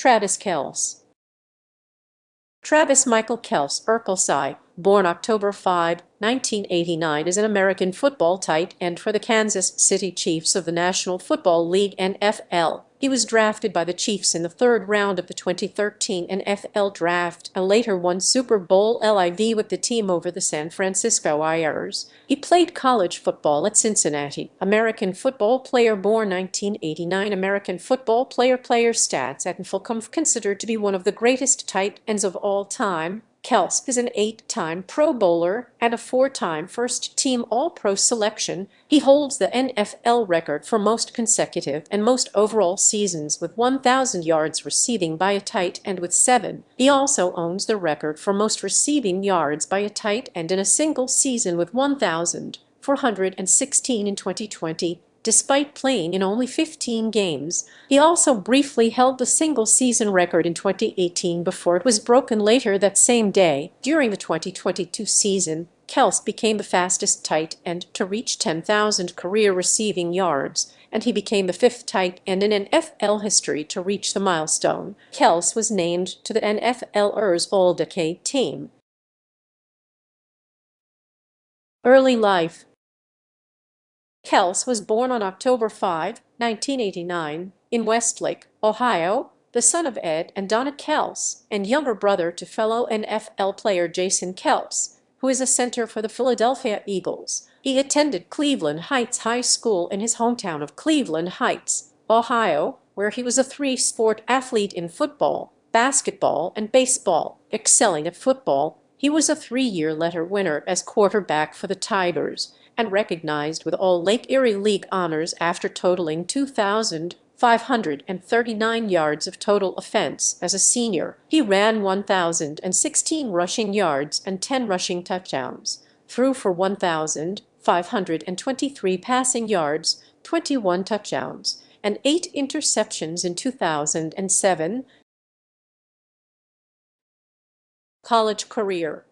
Travis Kelce. Travis Michael Kelce, born October 5, 1989, is an American football tight end for the Kansas City Chiefs of the National Football League (NFL). He was drafted by the Chiefs in the third round of the 2013 NFL Draft and later won Super Bowl LIV with the team over the San Francisco 49ers. He played college football at Cincinnati. American football player born 1989. American football player stats at Fulcom considered to be one of the greatest tight ends of all time. Kelce is an 8-time Pro Bowler and a 4-time first-team All-Pro selection. He holds the NFL record for most consecutive and most overall seasons with 1,000 yards receiving by a tight end with 7. He also owns the record for most receiving yards by a tight end in a single season with 1,416 in 2020. Despite playing in only 15 games, he also briefly held the single-season record in 2018 before it was broken later that same day. During the 2022 season, Kelce became the fastest tight end to reach 10,000 career receiving yards, and he became the 5th tight end in NFL history to reach the milestone. Kelce was named to the NFL's All-Decade team. Early life. Kelce was born on October 5, 1989, in Westlake, Ohio, the son of Ed and Donna Kelce, and younger brother to fellow NFL player Jason Kelce, who is a center for the Philadelphia Eagles. He attended Cleveland Heights High School in his hometown of Cleveland Heights, Ohio, where he was a three-sport athlete in football, basketball, and baseball. Excelling at football, he was a 3-year letter winner as quarterback for the Tigers, and recognized with all Lake Erie League honors after totaling 2,539 yards of total offense as a senior. He ran 1,016 rushing yards and 10 rushing touchdowns, threw for 1,523 passing yards, 21 touchdowns, and 8 interceptions in 2007. College career.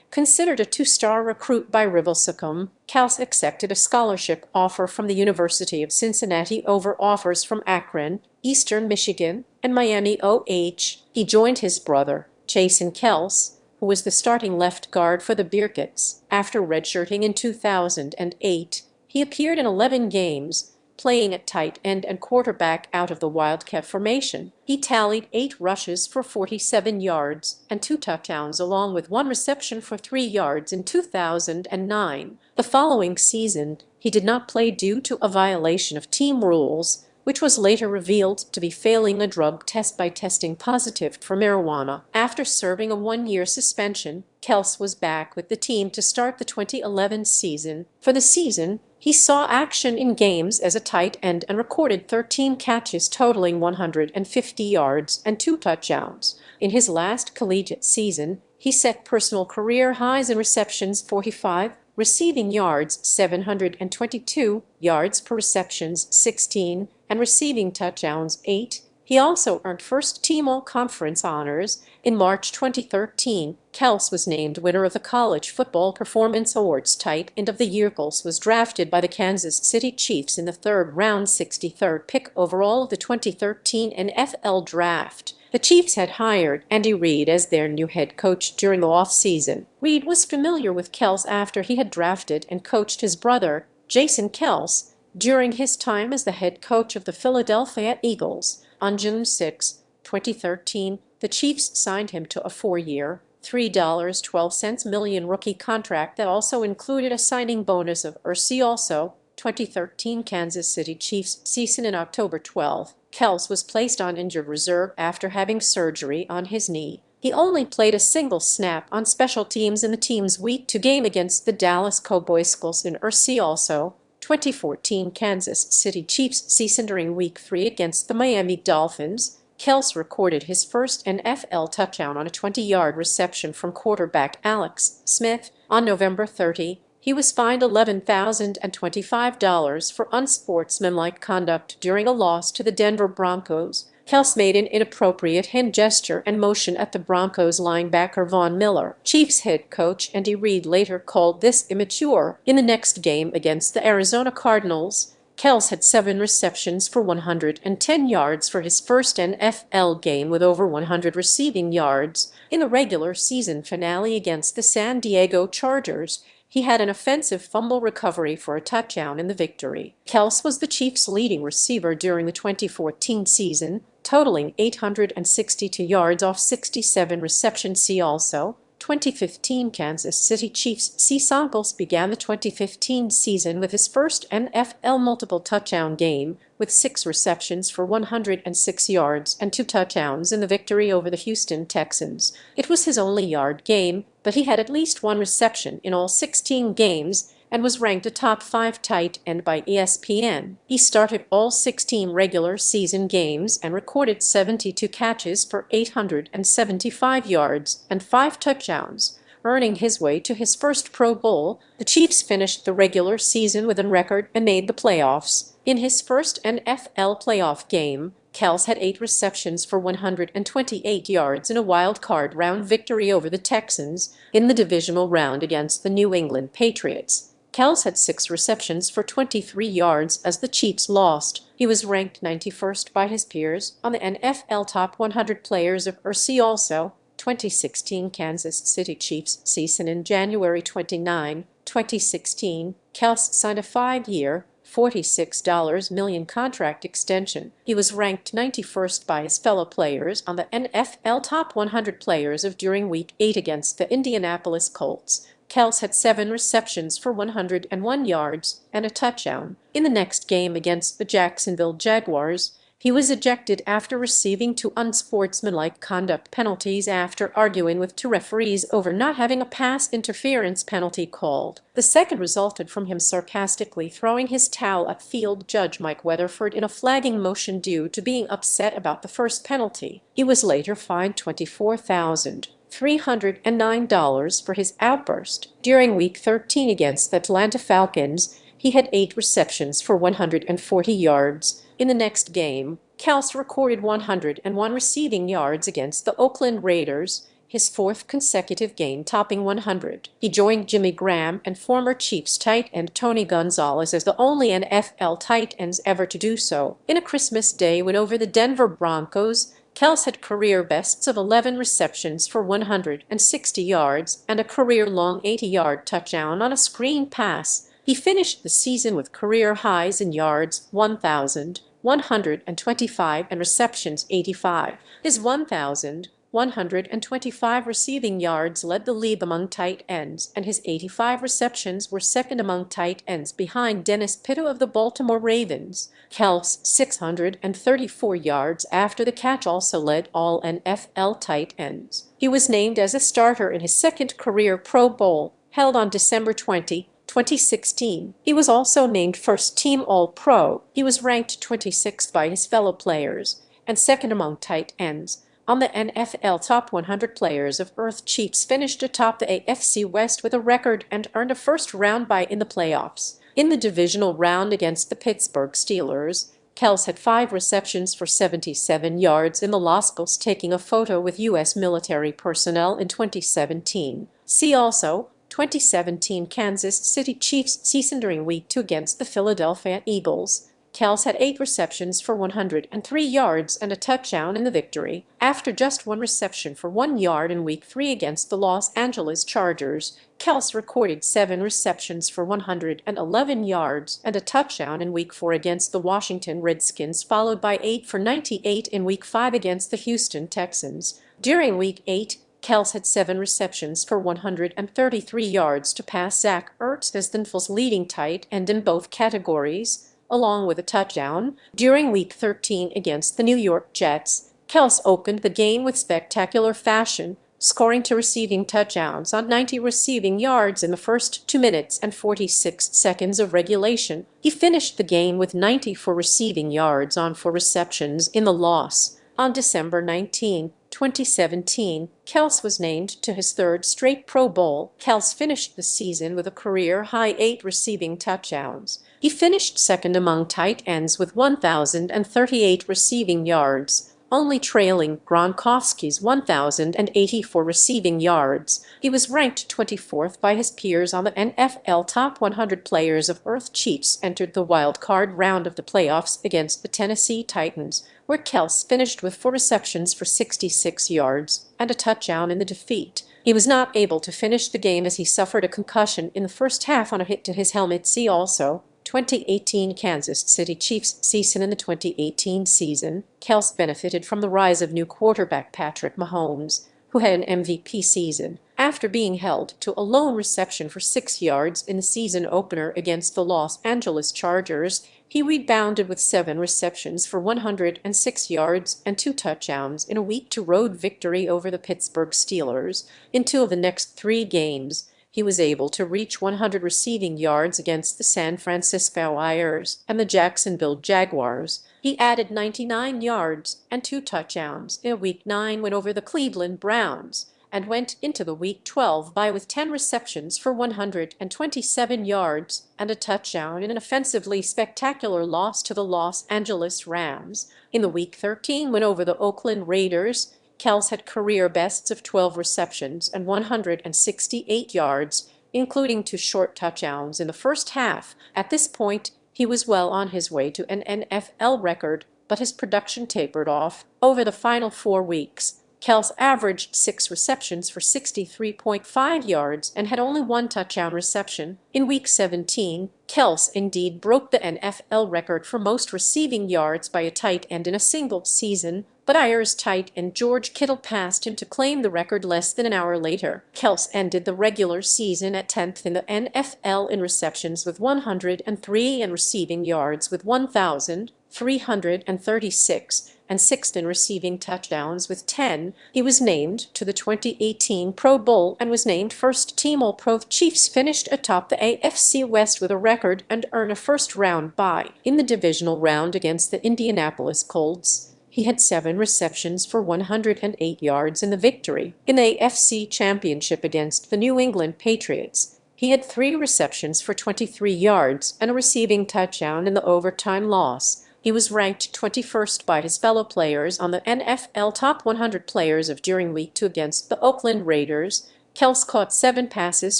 Considered a 2-star recruit by Rivalsicum, Kelce accepted a scholarship offer from the University of Cincinnati over offers from Akron, Eastern Michigan, and Miami OH. He joined his brother, Jason Kelce, who was the starting left guard for the Bearcats. After redshirting in 2008, he appeared in 11 games, playing at tight end and quarterback out of the Wildcat formation. He tallied 8 rushes for 47 yards and 2 touchdowns along with 1 reception for 3 yards in 2009. The following season, he did not play due to a violation of team rules, which was later revealed to be failing a drug test by testing positive for marijuana. After serving a 1-year suspension, Kelce was back with the team to start the 2011 season. For the season, he saw action in games as a tight end and recorded 13 catches totaling 150 yards and 2 touchdowns. In his last collegiate season, he set personal career highs in receptions 45, receiving yards 722, yards per receptions 16, and receiving touchdowns 8. He also earned first-team All-Conference honors. In March 2013, Kelce was named winner of the College Football Performance Awards Tight End of the Year. Kelce was drafted by the Kansas City Chiefs in the 3rd round, 63rd pick overall of the 2013 NFL Draft. The Chiefs had hired Andy Reid as their new head coach during the offseason. Reid was familiar with Kelce after he had drafted and coached his brother, Jason Kelce, during his time as the head coach of the Philadelphia Eagles. On June 6, 2013, the Chiefs signed him to a 4-year, $3.12 million rookie contract that also included a signing bonus of also 2013 Kansas City Chiefs season in October 12. Kelce was placed on injured reserve after having surgery on his knee. He only played a single snap on special teams in the team's Week 2 game against the Dallas Cowboys in also 2014 Kansas City Chiefs season. During Week 3 against the Miami Dolphins, Kelce recorded his first NFL touchdown on a 20-yard reception from quarterback Alex Smith. On November 30, he was fined $11,025 for unsportsmanlike conduct during a loss to the Denver Broncos. Kelce made an inappropriate hand gesture and motion at the Broncos linebacker Von Miller. Chiefs head coach Andy Reid later called this immature. In the next game against the Arizona Cardinals, Kelce had 7 receptions for 110 yards for his first NFL game with over 100 receiving yards. In the regular season finale against the San Diego Chargers, he had an offensive fumble recovery for a touchdown in the victory. Kelce was the Chiefs' leading receiver during the 2014 season, totaling 862 yards off 67 receptions. See also 2015 Kansas City Chiefs. C. Sankles began the 2015 season with his first NFL multiple touchdown game, with 6 receptions for 106 yards and 2 touchdowns in the victory over the Houston Texans. It was his only yard game, but he had at least 1 reception in all 16 games and was ranked a top 5 tight end by ESPN. He started all 16 regular season games and recorded 72 catches for 875 yards and 5 touchdowns, earning his way to his first Pro Bowl. The Chiefs finished the regular season with a record and made the playoffs. In his first NFL playoff game, Kelce had 8 receptions for 128 yards in a wild-card round victory over the Texans in the divisional round against the New England Patriots. Kelce had 6 receptions for 23 yards as the Chiefs lost. He was ranked 91st by his peers on the NFL Top 100 Players of See also 2016 Kansas City Chiefs season. In January 29, 2016, Kelce signed a 5-year, $46 million contract extension. He was ranked 91st by his fellow players on the NFL Top 100 Players of during Week 8 against the Indianapolis Colts. Kelce had 7 receptions for 101 yards and a touchdown. In the next game against the Jacksonville Jaguars, he was ejected after receiving 2 unsportsmanlike conduct penalties after arguing with 2 referees over not having a pass interference penalty called. The second resulted from him sarcastically throwing his towel at field judge Mike Weatherford in a flagging motion due to being upset about the first penalty. He was later fined $24,309 for his outburst. During Week 13 against the Atlanta Falcons, he had 8 receptions for 140 yards. In the next game, Kelce recorded 101 receiving yards against the Oakland Raiders, his 4th consecutive game topping 100. He joined Jimmy Graham and former Chiefs tight end Tony Gonzalez as the only NFL tight ends ever to do so. In a Christmas Day win over the Denver Broncos, Kelce had career bests of 11 receptions for 160 yards and a career-long 80-yard touchdown on a screen pass. He finished the season with career highs in yards 1,125 and receptions 85. His 1,125 receiving yards led the league among tight ends, and his 85 receptions were second among tight ends behind Dennis Pitta of the Baltimore Ravens. Kelce's 634 yards after the catch also led all NFL tight ends. He was named as a starter in his 2nd career Pro Bowl, held on December 20, 2016. He was also named first-team All-Pro. He was ranked 26th by his fellow players and 2nd among tight ends on the NFL Top 100 Players of Earth. Chiefs finished atop the AFC West with a record and earned a first-round bye in the playoffs. In the divisional round against the Pittsburgh Steelers, Kelce had 5 receptions for 77 yards in the Los Angeles, taking a photo with U.S. military personnel in 2017. See also 2017 Kansas City Chiefs season during Week 2 against the Philadelphia Eagles. Kelce had 8 receptions for 103 yards and a touchdown in the victory. After just 1 reception for 1 yard in Week 3 against the Los Angeles Chargers, Kelce recorded 7 receptions for 111 yards and a touchdown in Week 4 against the Washington Redskins, followed by 8 for 98 in Week 5 against the Houston Texans. During Week 8, Kelce had 7 receptions for 133 yards to pass Zach Ertz as the NFL's leading tight end in both categories, along with a touchdown. During Week 13 against the New York Jets, Kelce opened the game with spectacular fashion, scoring 2 receiving touchdowns on 90 receiving yards in the first 2 minutes and 46 seconds of regulation. He finished the game with 94 receiving yards on 4 receptions in the loss. On December 19, 2017, Kelce was named to his 3rd straight Pro Bowl. Kelce finished the season with a career-high 8 receiving touchdowns. He finished 2nd among tight ends with 1,038 receiving yards. only trailing Gronkowski's 1,084 receiving yards. He was ranked 24th by his peers on the NFL Top 100 Players of Earth. Chiefs entered the wild-card round of the playoffs against the Tennessee Titans, where Kelce finished with 4 receptions for 66 yards and a touchdown in the defeat. He was not able to finish the game as he suffered a concussion in the first half on a hit to his helmet. See also 2018 Kansas City Chiefs season. In the 2018 season, Kelce benefited from the rise of new quarterback Patrick Mahomes, who had an MVP season. After being held to a lone reception for 6 yards in the season opener against the Los Angeles Chargers, he rebounded with 7 receptions for 106 yards and 2 touchdowns in a Week 2 road victory over the Pittsburgh Steelers. In 2 of the next 3 games, he was able to reach 100 receiving yards against the San Francisco 49ers and the Jacksonville Jaguars. He added 99 yards and 2 touchdowns in a Week 9 win over the Cleveland Browns, and went into the Week 12 bye with 10 receptions for 127 yards and a touchdown in an offensively spectacular loss to the Los Angeles Rams. In the Week 13 win over the Oakland Raiders, Kelce had career bests of 12 receptions and 168 yards, including 2 short touchdowns in the first half. At this point, he was well on his way to an NFL record, but his production tapered off. Over the final 4 weeks, Kelce averaged 6 receptions for 63.5 yards and had only 1 touchdown reception. In Week 17, Kelce indeed broke the NFL record for most receiving yards by a tight end in a single season, but Ayers tight end George Kittle passed him to claim the record less than an hour later. Kelce ended the regular season at 10th in the NFL in receptions with 103 and receiving yards with 1,336, and 6th in receiving touchdowns with 10. He was named to the 2018 Pro Bowl and was named First Team All-Pro. The Chiefs finished atop the AFC West with a record and earned a first-round bye. In the divisional round against the Indianapolis Colts, he had 7 receptions for 108 yards in the victory. In the AFC Championship against the New England Patriots, he had 3 receptions for 23 yards and a receiving touchdown in the overtime loss. He was ranked 21st by his fellow players on the NFL Top 100 Players of during Week 2 against the Oakland Raiders. Kelce caught 7 passes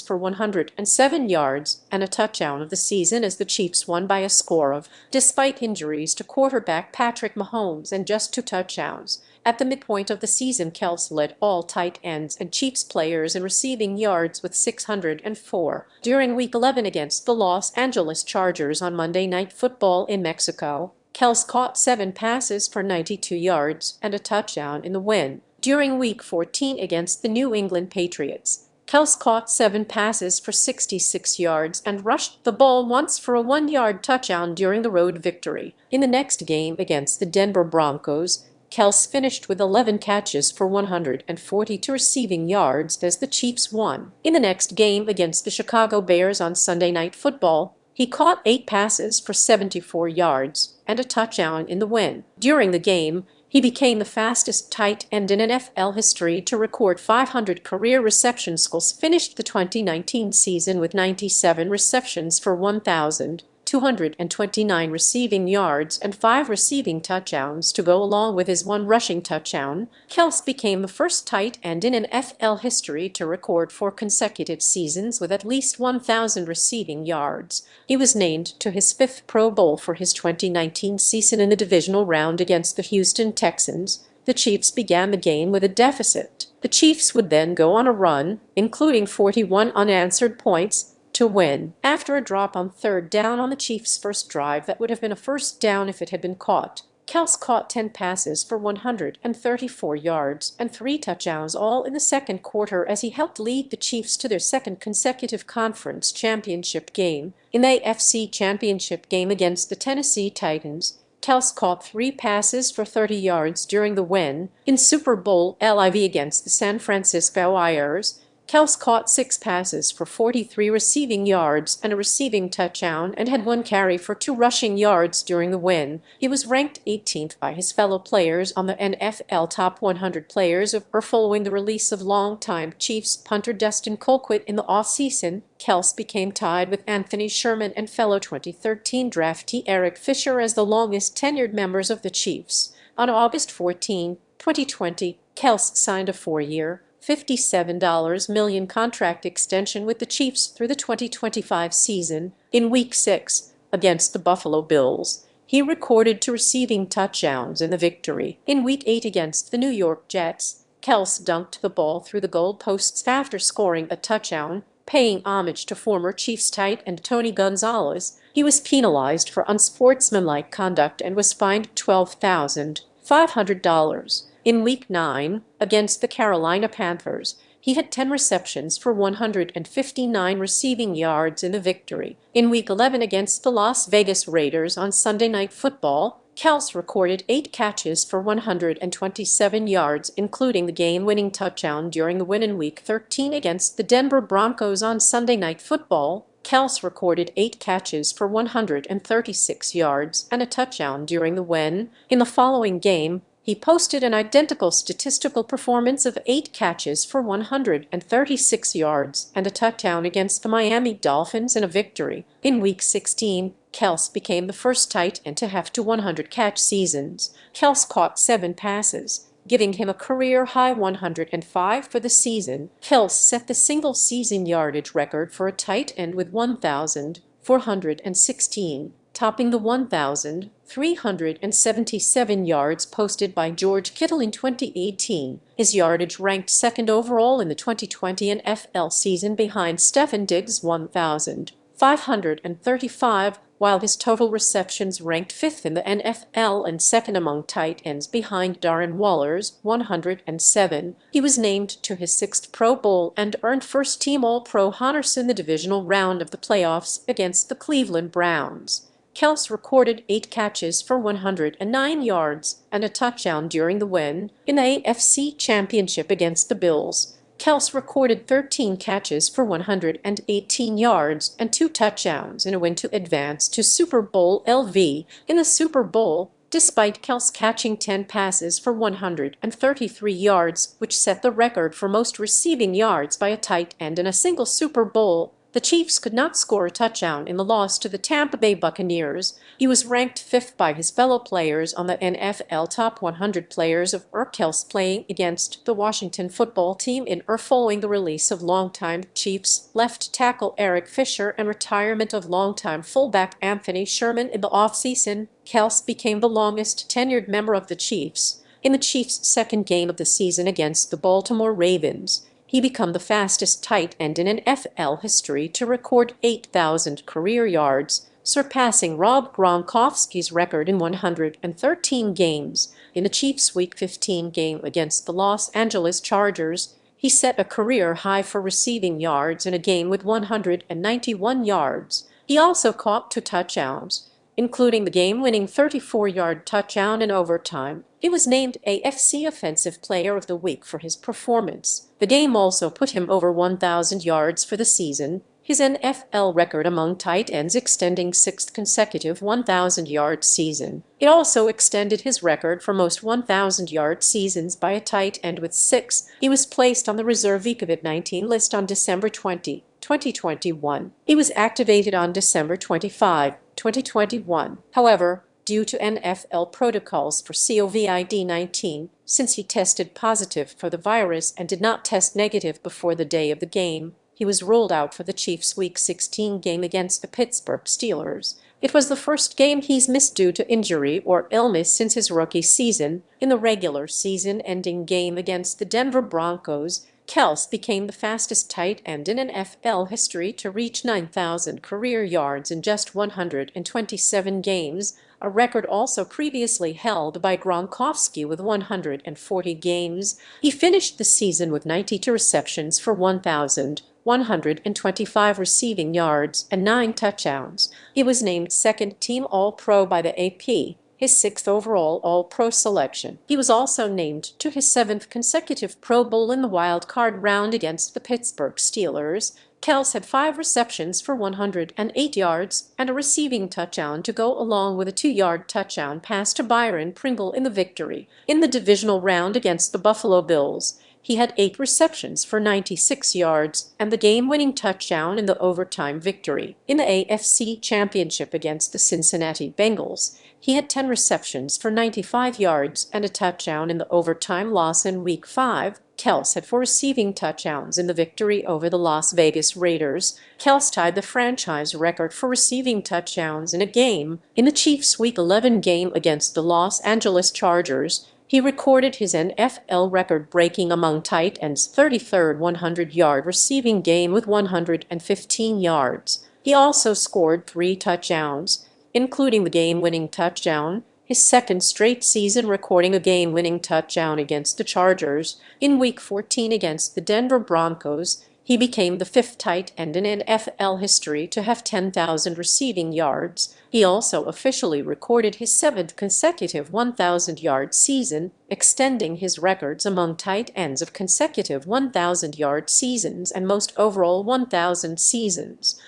for 107 yards and a touchdown of the season as the Chiefs won by a score of, despite injuries to quarterback Patrick Mahomes and just 2 touchdowns. At the midpoint of the season, Kelce led all tight ends and Chiefs players in receiving yards with 604. During Week 11 against the Los Angeles Chargers on Monday Night Football in Mexico, Kelce caught 7 passes for 92 yards and a touchdown in the win. During Week 14 against the New England Patriots, Kelce caught 7 passes for 66 yards and rushed the ball once for a 1-yard touchdown during the road victory. In the next game against the Denver Broncos, Kelce finished with 11 catches for 142 receiving yards as the Chiefs won. In the next game against the Chicago Bears on Sunday Night Football, he caught 8 passes for 74 yards and a touchdown in the win. During the game, he became the fastest tight end in NFL history to record 500 career receptions. Kelce finished the 2019 season with 97 receptions for 1,229 receiving yards and 5 receiving touchdowns to go along with his 1 rushing touchdown. Kelce became the first tight end in NFL history to record 4 consecutive seasons with at least 1,000 receiving yards. He was named to his 5th Pro Bowl for his 2019 season. In the divisional round against the Houston Texans, the Chiefs began the game with a deficit. The Chiefs would then go on a run, including 41 unanswered points, to win. After a drop on 3rd down on the Chiefs' first drive that would have been a first down if it had been caught, Kelce caught 10 passes for 134 yards and 3 touchdowns, all in the second quarter, as he helped lead the Chiefs to their 2nd consecutive conference championship game. In the AFC Championship game against the Tennessee Titans, Kelce caught 3 passes for 30 yards during the win. In Super Bowl LIV against the San Francisco 49ers, Kelce caught 6 passes for 43 receiving yards and a receiving touchdown and had 1 carry for 2 rushing yards during the win. He was ranked 18th by his fellow players on the NFL Top 100 Players of Earth following the release of longtime Chiefs punter Dustin Colquitt in the offseason. Kelce became tied with Anthony Sherman and fellow 2013 draftee Eric Fisher as the longest-tenured members of the Chiefs. On August 14, 2020, Kelce signed a 4-year, $57 million contract extension with the Chiefs through the 2025 season. In Week 6, against the Buffalo Bills, he recorded 2 receiving touchdowns in the victory. In Week 8 against the New York Jets, Kelce dunked the ball through the goalposts after scoring a touchdown. Paying homage to former Chiefs tight end Tony Gonzalez, he was penalized for unsportsmanlike conduct and was fined $12,500. In Week 9, against the Carolina Panthers, he had 10 receptions for 159 receiving yards in the victory. In Week 11 against the Las Vegas Raiders on Sunday Night Football, Kelce recorded 8 catches for 127 yards, including the game-winning touchdown during the win. In Week 13 against the Denver Broncos on Sunday Night Football, Kelce recorded 8 catches for 136 yards and a touchdown during the win. In the following game, he posted an identical statistical performance of 8 catches for 136 yards and a touchdown against the Miami Dolphins in a victory. In Week 16, Kelce became the first tight end to have 200 catch seasons. Kelce caught 7 passes, giving him a career-high 105 for the season. Kelce set the single-season yardage record for a tight end with 1,416, topping the 1,377 yards posted by George Kittle in 2018. His yardage ranked second overall in the 2020 NFL season behind Stefon Diggs' 1,535, while his total receptions ranked 5th in the NFL and second among tight ends behind Darren Waller's 107. He was named to his 6th Pro Bowl and earned first-team All-Pro honors in the divisional round of the playoffs against the Cleveland Browns. Kelce recorded 8 catches for 109 yards and a touchdown during the win. In the AFC Championship against the Bills, Kelce recorded 13 catches for 118 yards and 2 touchdowns in a win to advance to Super Bowl LV. In the Super Bowl, despite Kelce catching 10 passes for 133 yards, which set the record for most receiving yards by a tight end in a single Super Bowl, the Chiefs could not score a touchdown in the loss to the Tampa Bay Buccaneers. He was ranked 5th by his fellow players on the NFL Top 100 Players of Kelce playing against the Washington football team in following the release of longtime Chiefs left tackle Eric Fisher and retirement of longtime fullback Anthony Sherman in the offseason. Kelce became the longest-tenured member of the Chiefs. In the Chiefs' second game of the season against the Baltimore Ravens, he became the fastest tight end in NFL history to record 8,000 career yards, surpassing Rob Gronkowski's record in 113 games. In the Chiefs' Week 15 game against the Los Angeles Chargers, he set a career high for receiving yards in a game with 191 yards. He also caught 2 touchdowns, including the game-winning 34-yard touchdown in overtime. He was named AFC Offensive Player of the Week for his performance. The game also put him over 1,000 yards for the season, his NFL record among tight ends extending 6th consecutive 1,000-yard season. It also extended his record for most 1,000-yard seasons by a tight end with 6. He was placed on the reserve COVID-19 list on December 20, 2021. He was activated on December 25, 2021. However, due to NFL protocols for COVID-19, since he tested positive for the virus and did not test negative before the day of the game, he was ruled out for the Chiefs' Week 16 game against the Pittsburgh Steelers. It was the first game he's missed due to injury or illness since his rookie season. In the regular season-ending game against the Denver Broncos, Kelce became the fastest tight end in NFL history to reach 9,000 career yards in just 127 games, a record also previously held by Gronkowski with 140 games. He finished the season with 92 receptions for 1,125 receiving yards and 9 touchdowns. He was named second-team All-Pro by the AP, his 6th overall All-Pro selection. He was also named to his 7th consecutive Pro Bowl in the wild card round against the Pittsburgh Steelers. Kelce had 5 receptions for 108 yards and a receiving touchdown to go along with a 2-yard touchdown pass to Byron Pringle in the victory. In the divisional round against the Buffalo Bills, He had 8 receptions for 96 yards and the game-winning touchdown in the overtime victory. In the AFC Championship against the Cincinnati Bengals, he had 10 receptions for 95 yards and a touchdown in the overtime loss in Week 5. Kelce had 4 receiving touchdowns in the victory over the Las Vegas Raiders. Kelce tied the franchise record for receiving touchdowns in a game. In the Chiefs' Week 11 game against the Los Angeles Chargers, he recorded his NFL record-breaking among tight ends 33rd 100-yard receiving game with 115 yards. He also scored 3 touchdowns, including the game-winning touchdown, his second straight season recording a game-winning touchdown against the Chargers. In Week 14 against the Denver Broncos, he became the 5th tight end in NFL history to have 10,000 receiving yards. He also officially recorded his 7th consecutive 1,000-yard season, extending his records among tight ends of consecutive 1,000-yard seasons and most overall 1,000 seasons.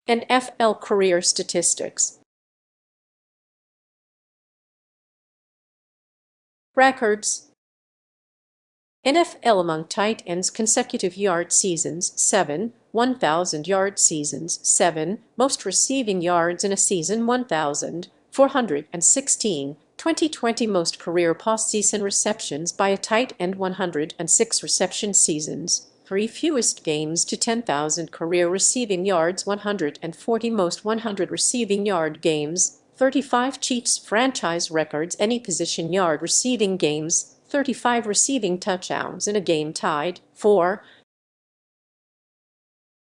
NFL career statistics. Records. NFL among tight ends consecutive yard seasons 7, 1,000-yard seasons 7, most receiving yards in a season 1,416, 2020 most career postseason receptions by a tight end 106 reception seasons, 3 fewest games to 10,000 career receiving yards 140 most 100 receiving yard games, 35 Chiefs franchise records any position yard receiving games, 35 receiving touchdowns in a game tied, 4